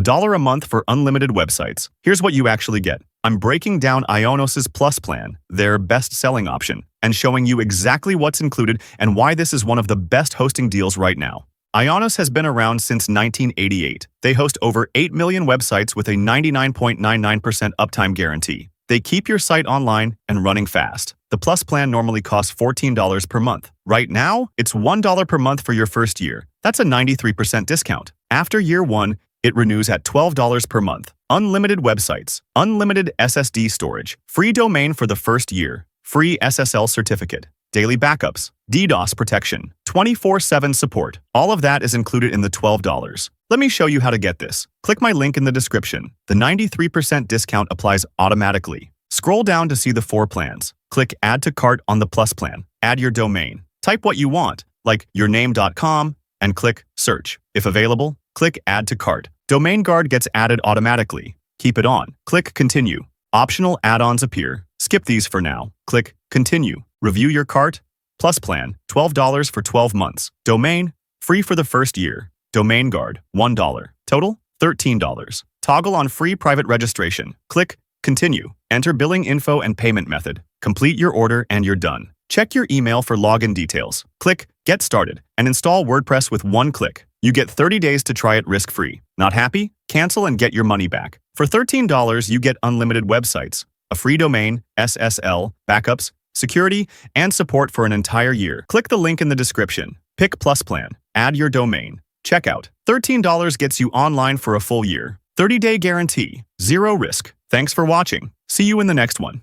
$1 a month for unlimited websites. Here's what you actually get. I'm breaking down IONOS' Plus plan, their best-selling option, and showing you exactly what's included and why this is one of the best hosting deals right now. IONOS has been around since 1988. They host over 8 million websites with a 99.99% uptime guarantee. They keep your site online and running fast. The Plus plan normally costs $14 per month. Right now, it's $1 per month for your first year. That's a 93% discount. After year 1, it renews at $12 per month. Unlimited websites, unlimited SSD storage, free domain for the first year, free SSL certificate, daily backups, DDoS protection, 24/7 support. All of that is included in the $12. Let me show you how to get this. Click my link in the description. The 93% discount applies automatically. Scroll down to see the 4 plans. Click Add to Cart on the Plus plan. Add your domain. Type what you want, like yourname.com, and click Search. If available, click Add to Cart. Domain Guard gets added automatically. Keep it on. Click Continue. Optional add-ons appear. Skip these for now. Click Continue. Review your cart. Plus plan, $12 for 12 months. Domain, free for the first year. Domain Guard, $1. Total, $13. Toggle on free private registration. Click Continue. Enter billing info and payment method. Complete your order and you're done. Check your email for login details. Click Get Started and install WordPress with 1 click. You get 30 days to try it risk-free. Not happy? Cancel and get your money back. For $13, you get unlimited websites, a free domain, SSL, backups, security, and support for an entire year. Click the link in the description. Pick Plus plan. Add your domain. Checkout. $13 gets you online for a full year. 30-day guarantee. Zero risk. Thanks for watching. See you in the next one.